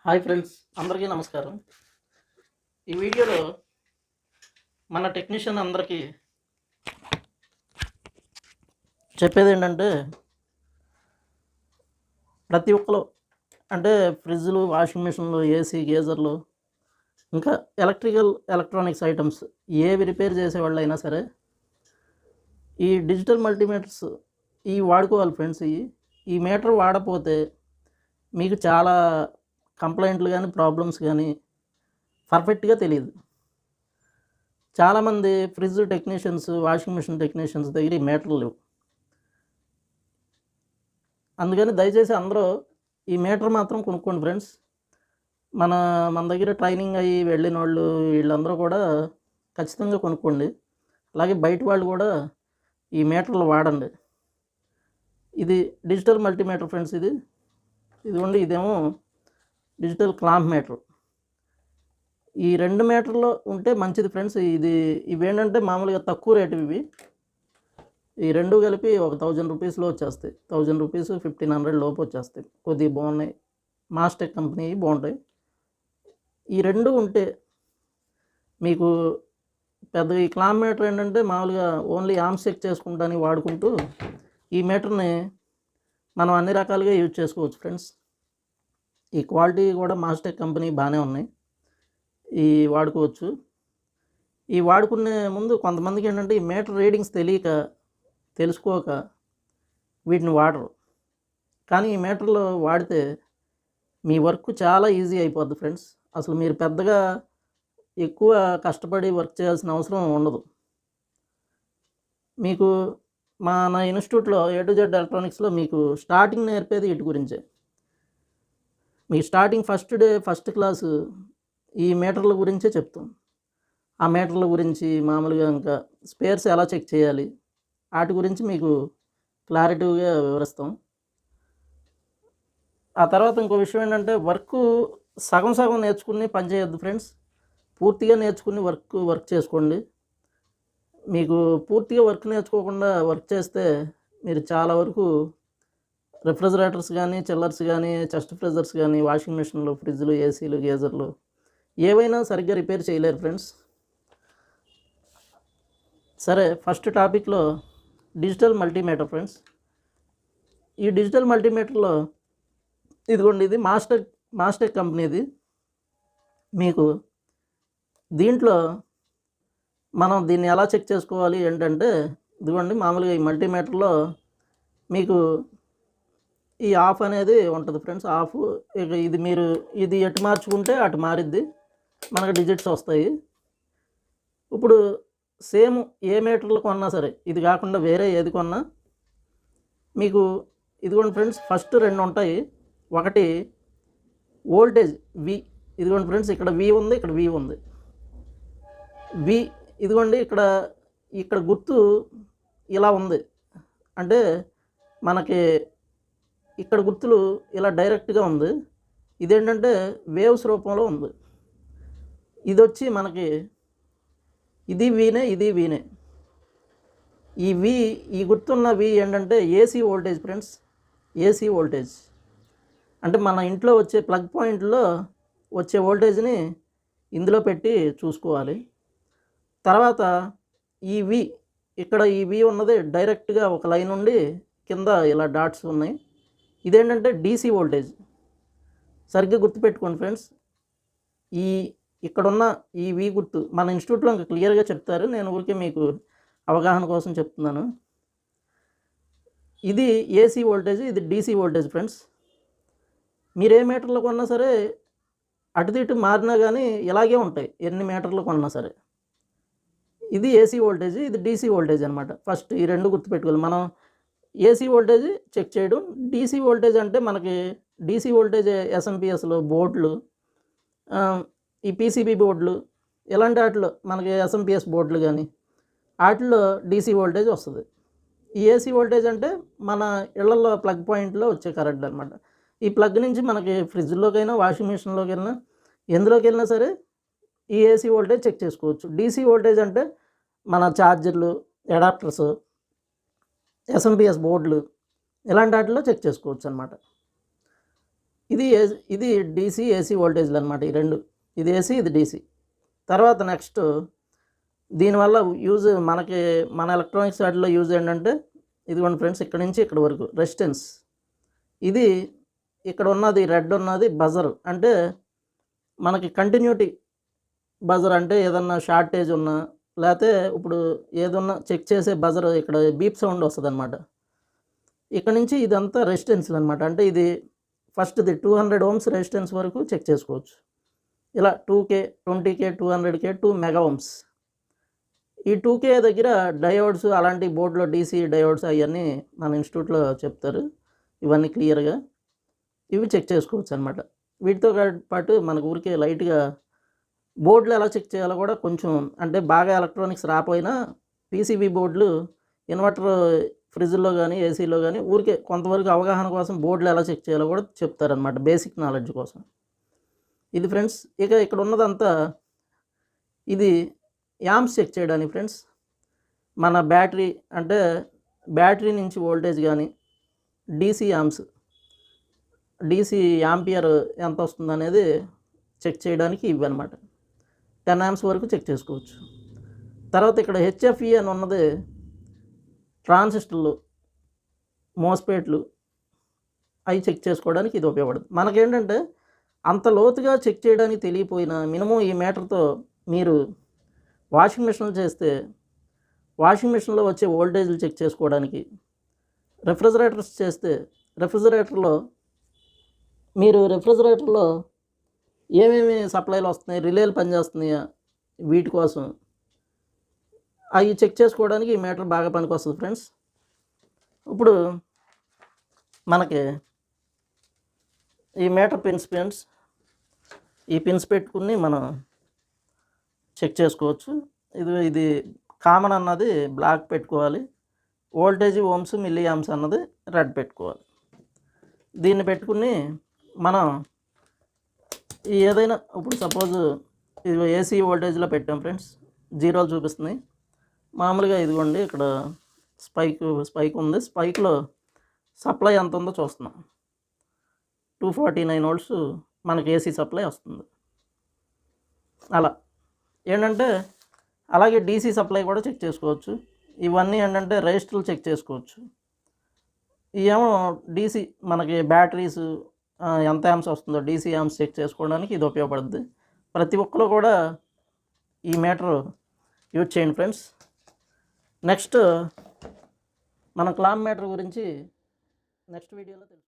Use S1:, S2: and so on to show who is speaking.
S1: Hi friends, అందరికీ నమస్కారం. ఈ వీడియోలో మన టెక్నీషియన్ అందరికీ చెప్పేది ఏంటంటే, ప్రతి ఒక్కరు అంటే ఫ్రిడ్జ్లు, వాషింగ్ మిషన్లు, ఏసీ, గీజర్లు, ఇంకా ఎలక్ట్రానిక్స్ ఐటమ్స్ ఏవి రిపేర్ చేసేవాళ్ళైనా సరే ఈ డిజిటల్ మల్టీమీటర్స్ వాడుకోవాలి ఫ్రెండ్స్. ఈ మీటర్ వాడకపోతే మీకు చాలా కంప్లైంట్లు కానీ, ప్రాబ్లమ్స్ కానీ పర్ఫెక్ట్గా తెలియదు. చాలామంది fridge technicians, washing machine technicians దగ్గర ఈ మీటర్లు లేవు. అందుకని దయచేసి అందరూ ఈ మీటర్ మాత్రం కొనుక్కోండి ఫ్రెండ్స్. మన దగ్గర ట్రైనింగ్ అయ్యి వెళ్ళిన వాళ్ళు వీళ్ళందరూ కూడా ఖచ్చితంగా కొనుక్కోండి. అలాగే బయట వాళ్ళు కూడా ఈ మీటర్లు వాడండి. ఇది డిజిటల్ మల్టీమీటర్ ఫ్రెండ్స్. ఇదిగోండి, ఇదేమో డిజిటల్ క్లాంప్ మీటర్. ఈ 2 మీటర్లు ఉంటే మంచిది ఫ్రెండ్స్. ఇవేంటంటే మామూలుగా తక్కువ రేటు. ఈ 2 కలిపి ఒక 1000 రూపీస్లో వచ్చేస్తాయి. 1000 రూపీస్, 1500 లోపు వచ్చేస్తాయి. కొద్దిగా బాగున్నాయి, మాస్టెక్ కంపెనీ బాగుంటాయి. ఈ 2 ఉంటే మీకు పెద్దగా ఈ క్లాంప్ మీటర్ ఏంటంటే మామూలుగా ఓన్లీ ఆర్మ్స్ చెక్ చేసుకుంటానికి వాడుకుంటూ ఈ మీటర్ని మనం అన్ని రకాలుగా యూజ్ చేసుకోవచ్చు ఫ్రెండ్స్. ఈ క్వాలిటీ కూడా మాస్టెక్ కంపెనీ బాగానే ఉన్నాయి, వాడుకోవచ్చు. వాడుకునే ముందు కొంతమందికి ఏంటంటే ఈ మీటర్ రీడింగ్స్ తెలుసుకోక వీటిని వాడరు. కానీ ఈ మీటర్లు వాడితే మీ వర్క్ చాలా ఈజీ అయిపోద్ది ఫ్రెండ్స్. అసలు మీరు పెద్దగా ఎక్కువ కష్టపడి వర్క్ చేయాల్సిన అవసరం ఉండదు. మీకు మన ఇన్స్టిట్యూట్లో A to Z ఎలక్ట్రానిక్స్లో మీకు స్టార్టింగ్ నేర్పేది వీటి గురించే. మీ స్టార్టింగ్ ఫస్ట్ క్లాసు ఈ మీటర్ల గురించే చెప్తాం. ఆ మీటర్ల గురించి మామూలుగా ఇంకా స్పేర్స్ ఎలా చెక్ చేయాలి వాటి గురించి మీకు క్లారిటీగా వివరిస్తాం. ఆ తర్వాత ఇంకో విషయం ఏంటంటే, వర్క్ సగం నేర్చుకుని పని చేయొద్దు ఫ్రెండ్స్. పూర్తిగా నేర్చుకుని వర్క్ చేసుకోండి. మీకు పూర్తిగా వర్క్ నేర్చుకోకుండా వర్క్ చేస్తే మీరు చాలా వరకు రిఫ్రిజిరేటర్స్ కానీ, చిల్లర్స్ కానీ, చెస్ట్ ఫ్రీజర్స్ కానీ, వాషింగ్ మిషన్లు, ఫ్రిడ్జ్లు, ఏసీలు, గీజర్లు ఏవైనా సరిగ్గా రిపేర్ చేయలేరు ఫ్రెండ్స్. సరే, ఫస్ట్ టాపిక్లో డిజిటల్ మల్టీమీటర్ ఫ్రెండ్స్. ఈ డిజిటల్ మల్టీమీటర్లో ఇదిగోండి, ఇది మాస్టెక్ కంపెనీది. మీకు దీంట్లో మనం దీన్ని ఎలా చెక్ చేసుకోవాలి ఏంటంటే, ఇదిగోండి మామూలుగా ఈ మల్టీమీటర్లో మీకు ఈ ఆఫ్ అనేది ఉంటుంది ఫ్రెండ్స్. ఆఫ్ ఇది ఎటు మార్చుకుంటే అటు మారిద్ది, మనకు డిజిట్స్ వస్తాయి. ఇప్పుడు సేమ్ ఏ మీటర్లు కొన్నా సరే, ఇది కాకుండా వేరే ఏది కొన్నా మీకు ఇదిగోండి ఫ్రెండ్స్, ఫస్ట్ 2 ఉంటాయి. ఒకటి వోల్టేజ్ V. ఇదిగోండి ఫ్రెండ్స్, ఇక్కడ V ఉంది, ఇక్కడ V ఉంది. ఇదిగోండి, ఇక్కడ గుర్తు ఇలా ఉంది. అంటే మనకి ఇక్కడ గుర్తులు ఇలా డైరెక్ట్గా ఉంది. ఇదేంటంటే వేవ్స్ రూపంలో ఉంది. ఇది వచ్చి మనకి ఇది వీనే. ఈ గుర్తున్న V ఏంటంటే AC voltage friends. AC voltage అంటే మన ఇంట్లో వచ్చే ప్లగ్ పాయింట్లో వచ్చే వోల్టేజ్ని ఇందులో పెట్టి చూసుకోవాలి. తర్వాత ఈ V ఉన్నది డైరెక్ట్గా ఒక లైన్ నుండి కింద ఇలా డాట్స్ ఉన్నాయి. ఇదేంటంటే DC వోల్టేజ్. సరిగ్గా గుర్తుపెట్టుకోండి ఫ్రెండ్స్. ఇక్కడున్న ఈ V గుర్తు మన ఇన్స్టిట్యూట్లో ఇంకా క్లియర్గా చెప్తారు, నేను ఊరికే మీకు అవగాహన కోసం చెప్తున్నాను. ఇది AC వోల్టేజ్, ఇది DC వోల్టేజ్ ఫ్రెండ్స్. మీరు ఏ మీటర్లు కొన్నా సరే అటు ఇటు మారినా కానీ ఇలాగే ఉంటాయి, ఎన్ని మీటర్లు కొన్నా సరే. ఇది AC వోల్టేజ్, ఇది DC వోల్టేజ్ అనమాట. ఫస్ట్ ఈ 2 గుర్తుపెట్టుకోవాలి. మనం AC వోల్టేజ్ చెక్ చేయడం. DC వోల్టేజ్ అంటే మనకి DC వోల్టేజ్ SMPSలో బోర్డులు, ఈ PCB బోర్డులు, ఇలాంటి వాటిలో మనకి SMPS బోర్డులు కానీ వాటిలో DC వోల్టేజ్ వస్తుంది. ఈ AC వోల్టేజ్ అంటే మన ఇళ్లలో ప్లగ్ పాయింట్లో వచ్చే కరెంట్ అనమాట. ఈ ప్లగ్ నుంచి మనకి ఫ్రిడ్జ్లోకైనా, వాషింగ్ మిషన్లోకి వెళ్ళినా, ఎందులోకి వెళ్ళినా సరే ఈ AC వోల్టేజ్ చెక్ చేసుకోవచ్చు. DC వోల్టేజ్ అంటే మన ఛార్జర్లు, అడాప్టర్స్, SMPS బోర్డులు, ఇలాంటి వాటిలో చెక్ చేసుకోవచ్చు అనమాట. ఇది డీసీ ఏసీ వోల్టేజ్లు అనమాట. ఈ రెండు, ఇది ఏసీ ఇది డీసీ. తర్వాత నెక్స్ట్ దీనివల్ల యూజ్ మన ఎలక్ట్రానిక్స్ వాటిలో యూజ్ ఏంటంటే ఇదిగోండి ఫ్రెండ్స్, ఇక్కడ నుంచి ఇక్కడ వరకు రెసిస్టెన్స్. ఇది ఇక్కడ ఉన్నది రెడ్ ఉన్నది బజర్, అంటే మనకి కంటిన్యూటీ బజర్, అంటే ఏదన్నా షార్టేజ్ ఉన్నా లేకపోతే ఇప్పుడు ఏదన్నా చెక్ చేసే బజర్ ఇక్కడ బీప్ సౌండ్ వస్తుంది అనమాట. ఇక్కడ నుంచి ఇదంతా రెసిస్టెన్స్లు అనమాట. అంటే ఇది ఫస్ట్ది 200 ohms రెసిస్టెన్స్ వరకు చెక్ చేసుకోవచ్చు. ఇలా 2K 20K 200K 2 mega ohms. ఈ 2K దగ్గర డయోడ్స్ అలాంటి బోర్డులో డీసీ డయోడ్స్ అవన్నీ మన ఇన్స్టిట్యూట్లో చెప్తారు, ఇవన్నీ క్లియర్గా ఇవి చెక్ చేసుకోవచ్చు అనమాట. వీటితో పాటు మనకు ఊరికే లైట్గా బోర్డులు ఎలా చెక్ చేయాలో కూడా కొంచెం, అంటే బాగా ఎలక్ట్రానిక్స్ రాపోయినా పీసీబీ బోర్డులు ఇన్వర్టర్ ఫ్రిడ్జ్లో కానీ ఏసీలో కానీ ఊరికే కొంతవరకు అవగాహన కోసం బోర్డులు ఎలా చెక్ చేయాలో కూడా చెప్తారనమాట, బేసిక్ నాలెడ్జ్ కోసం. ఇది ఫ్రెండ్స్. ఇక ఇక్కడ ఉన్నదంతా ఇది యాంప్స్ చెక్ చేయడానికి ఫ్రెండ్స్. మన బ్యాటరీ, అంటే బ్యాటరీ నుంచి వోల్టేజ్ కానీ డీసీ యాంప్స్, డీసీ యాంపియర్ ఎంత వస్తుంది అనేది చెక్ చేయడానికి ఇవి అనమాట. 10 amps వరకు చెక్ చేసుకోవచ్చు. తర్వాత ఇక్కడ హెచ్ఎఫ్ఈ అని ఉన్నది ట్రాన్సిస్టర్లు, మోస్ఫెట్లు, అవి చెక్ చేసుకోవడానికి ఇది ఉపయోగపడుతుంది. మనకేంటంటే అంత లోతుగా చెక్ చేయడానికి తెలియపోయినా మినిమం ఈ మీటర్తో మీరు వాషింగ్ మిషన్లు చేస్తే వాషింగ్ మిషన్లో వచ్చే వోల్టేజ్లు చెక్ చేసుకోవడానికి, రెఫ్రిజరేటర్స్ చేస్తే రెఫ్రిజరేటర్లో ఏమేమి సప్లైలు వస్తున్నాయి, రిలేలు పనిచేస్తున్నాయా, వీటి కోసం అవి చెక్ చేసుకోవడానికి ఈ మీటర్ బాగా పనికొస్తుంది ఫ్రెండ్స్. ఇప్పుడు మనకి ఈ మీటర్ పిన్స్, ఈ పిన్స్ పెట్టుకుని మనం చెక్ చేసుకోవచ్చు. ఇది కామన్ అన్నది బ్లాక్ పెట్టుకోవాలి, వోల్టేజ్ ఓమ్స్ మిల్లీ యాంప్స్ అన్నది రెడ్ పెట్టుకోవాలి. దీన్ని పెట్టుకుని మనం ఏదైనా, ఇప్పుడు సపోజ్ ఇది ఏసీ వోల్టేజ్లో పెట్టాం ఫ్రెండ్స్, 0 చూపిస్తుంది. మామూలుగా ఇదిగోండి ఇక్కడ స్పైక్ ఉంది, స్పైక్లో సప్లై ఎంత ఉందో చూస్తున్నాం. 249 volts మనకి ఏసీ సప్లై వస్తుంది. అలా ఏంటంటే అలాగే డీసీ సప్లై కూడా చెక్ చేసుకోవచ్చు. ఇవన్నీ ఏంటంటే రెజిస్టర్లు చెక్ చేసుకోవచ్చు. ఇవేమో డీసీ మనకి బ్యాటరీస్ ఎంత యాంప్స్ వస్తుందో డీసీ యాంప్స్ చెక్ చేసుకోవడానికి ఇది ఉపయోగపడుతుంది. ప్రతి ఒక్కరు కూడా ఈ మీటర్ యూజ్ చేయండి ఫ్రెండ్స్. నెక్స్ట్ మన క్లామ్ మీటర్ గురించి నెక్స్ట్ వీడియోలో తెలుసు.